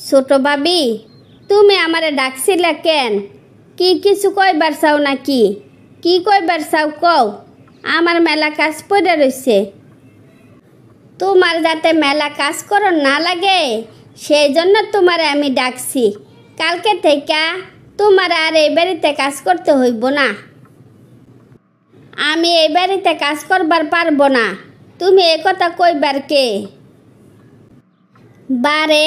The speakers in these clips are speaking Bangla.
ছোট ভাবি, তুমি আমারে ডাকছিলে কেন? কি কিছু কইবার চাও নাকি? কি কইবার চাও কও। আমার মেলা কাজ পড়ে রইছে। তোমার যাতে মেলা কাজ করো না লাগে সেই জন্য তোমারে আমি ডাকছি। কালকে থেকে তোমার আর এই বাড়িতে কাজ করতে হইব না। আমি এই বাড়িতে কাজ করবার পারবো না। তুমি এ কথা কইবার কে? বারে,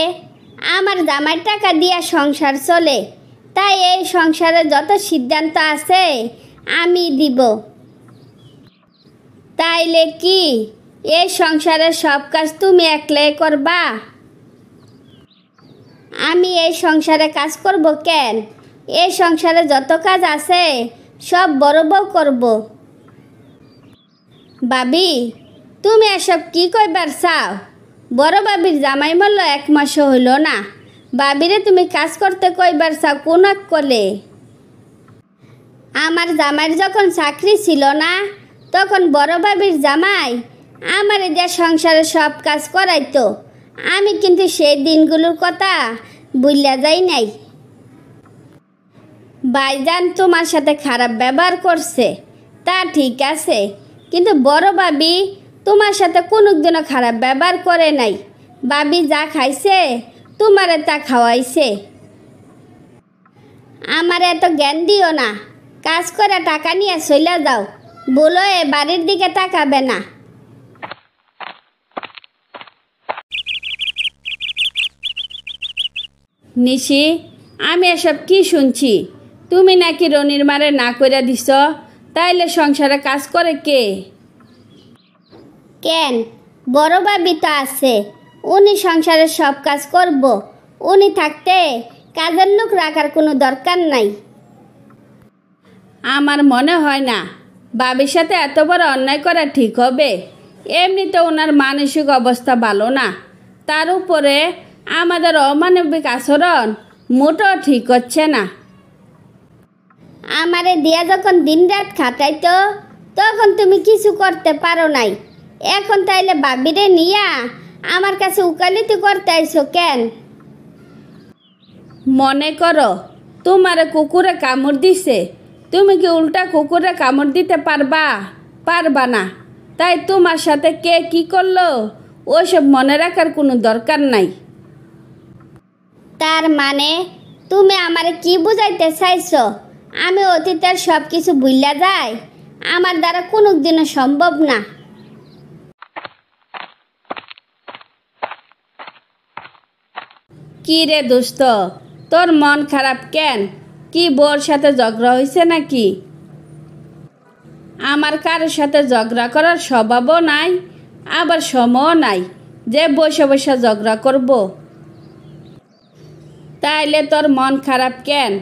আমার জামাই টাকা দিয়া সংসার চলে, তাই এই সংসারে যত সিদ্ধান্ত আছে আমি দিব। তাইলে কি এই সংসারের সব কাজ তুমি একলাই করবা? আমি এই সংসারে কাজ করব কেন? এই সংসারে যত কাজ আছে সব বড় বউ করব। ভাবি, তুমি এসব কি কইবার চাও? বড় ভাবির জামাই মরল 1 মাসও হইল না, ভাবিরে তুমি কাজ করতে কইবার চাও কোন কলে? আমার জামাইয়ের যখন চাকরি ছিল না তখন বড় ভাবির জামাই আমার যে সংসারে সব কাজ করাইতো। আমি কিন্তু সেই দিনগুলোর কথা ভুলিয়া যাই নাই। ভাইজান তোমার সাথে খারাপ ব্যবহার করছে তা ঠিক আছে, কিন্তু বড় ভাবি তোমার সাথে কোনোদিনও খারাপ ব্যবহার করে নাই। ভাবি যা খাইছে তোমারে তা খাওয়াইছে। আমার এত জ্ঞান দিও না। কাজ করে টাকা নিয়ে চলে যাও, বলো এ বাড়ির দিকে তাকাবে না। নিশি, আমি এসব কি শুনছি? তুমি নাকি রনির মারে না কইরা দিছ, তাইলে সংসারে কাজ করে কে? কেন, বড় ভাবি তো আছে, উনি সংসারের সব কাজ করব। উনি থাকতে কাজের লোক রাখার কোনো দরকার নাই। আমার মনে হয় না বাবির সাথে এত বড় অন্যায় করা ঠিক হবে। এমনিতে ওনার মানসিক অবস্থা ভালো না, তার উপরে আমাদের অমানবিক আচরণ মোটেও ঠিক হচ্ছে না। আমারে দিয়া যখন দিনরাত খাটাইতো তখন তুমি কিছু করতে পারো নাই। এখন তাইলে ভাবিরে নিয়া আমার কাছে উকালতি করতে আইছো কেন? মনে করো তোমারে কুকুরে কামড় দিছে, তুমি কি উল্টা কুকুরে কামড় দিতে পারবা? পারবা না। তাই তোমার সাথে কে কি করলো ওসব মনে রাখার কোনো দরকার নাই। তার মানে তুমি আমারে কি বুঝাইতে চাইছো? আমি অতীতের সব কিছু ভুইলা যাই? আমার দ্বারা কোনোদিনও সম্ভব না। কি রে দোস্ত, তোর মন খারাপ কেন? কি বোর সাথে ঝগড়া হয়েছে নাকি? আমার কারোর সাথে ঝগড়া করার স্বভাবও নাই, আবার সময়ও নাই যে বসে বসে ঝগড়া করব। তাইলে তোর মন খারাপ কেন?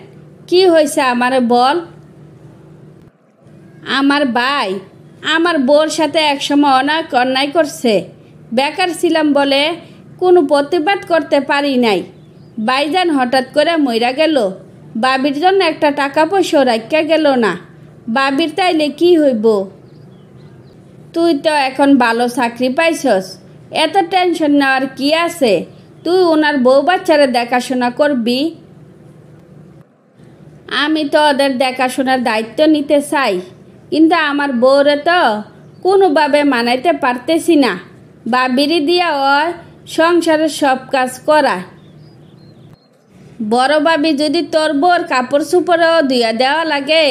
কি হয়েছে আমারে বল। আমার ভাই আমার বোর সাথে একসময় অনেক অন্যায় করছে। বেকার ছিলাম বলে কোনো প্রতিবাদ করতে পারি নাই। ভাইজান হঠাৎ করে মইরা গেল, বাবির জন্য একটা টাকা পয়সা রাখা গেল না। বাবির তাইলে কি হইব? তুই তো এখন ভালো চাকরি পাইছস, এত টেনশন নেওয়ার কি আছে? তুই ওনার বউ বাচ্চারা দেখাশোনা করবি। আমি তো ওদের দেখাশোনার দায়িত্ব নিতে চাই, কিন্তু আমার বউরে তো কোনোভাবে মানাইতে পারতেছি না। বাবিরি দিয়া ওর সংসারের সব কাজ করায়। বড় ভাবি যদি তোর বউর কাপড় চোপড়ও ধুইয়া দেওয়া লাগে,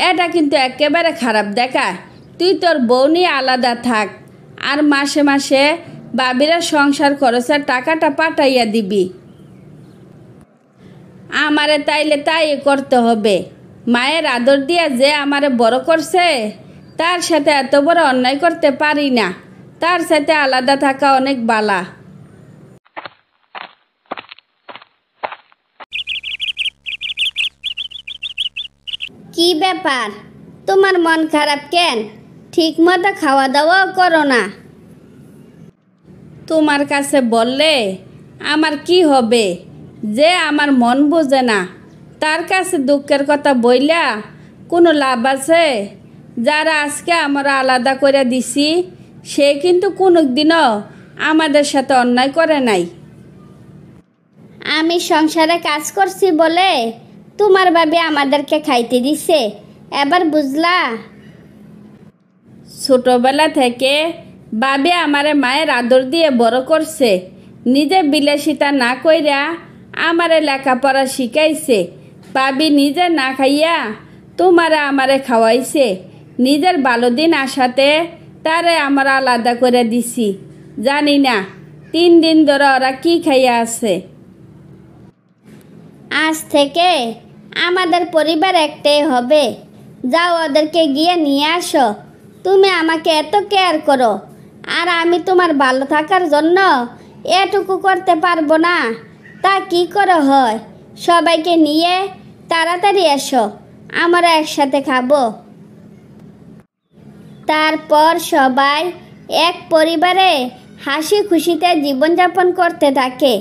এটা কিন্তু একেবারে খারাপ দেখায়। তুই তোর বউ নিয়ে আলাদা থাক, আর মাসে মাসে বাবিরা সংসার খরচের টাকাটা পাঠাইয়া দিবি। আমারে তাইলে তাই করতে হবে। মায়ের আদর দিয়া যে আমারে বড় করছে তার সাথে এত বড় অন্যায় করতে পারি না। তার সাথে আলাদা থাকা অনেক বালা। কি ব্যাপার, তোমার মন খারাপ কেন? ঠিক মতো খাওয়া দাওয়াও করো না। তোমার কাছে বললে আমার কি হবে? যে আমার মন বোঝে না তার কাছে দুঃখের কথা বইলা কোনো লাভ আছে? যারা আজকে আমরা আলাদা করে দিছি সে কিন্তু কোনোদিনও আমাদের সাথে অন্যায় করে নাই। আমি সংসারে কাজ করছি বলে তোমার ভাবি আমাদেরকে খাইতে দিছে, এবার বুঝলা? ছোটবেলা থেকে বাবি আমারে মায়ের আদর দিয়ে বড় করছে, নিজে বিলাসিতা না কইরা আমারে লেখাপড়া শিখাইছে। বাবি নিজে না খাইয়া তোমারে আমারে খাওয়াইছে, নিজের ভালো দিন আসাতে তারে আমার আলাদা করে দিছি। জানি না 3 দিন ধরে ওরা কি খাইয়া আছে। আজ থেকে আমাদের পরিবার একটাই হবে, যাও ওদেরকে গিয়ে নিয়ে আসো। তুমি আমাকে এত কেয়ার করো, আর আমি তোমার ভালো থাকার জন্য এটুকু করতে পারবো না, তা কি করে হয়? সবাইকে নিয়ে তাড়াতাড়ি এসো, আমরা একসাথে খাবো। তারপর সবাই এক পরিবারে হাসি খুশিতে জীবনযাপন করতে থাকে।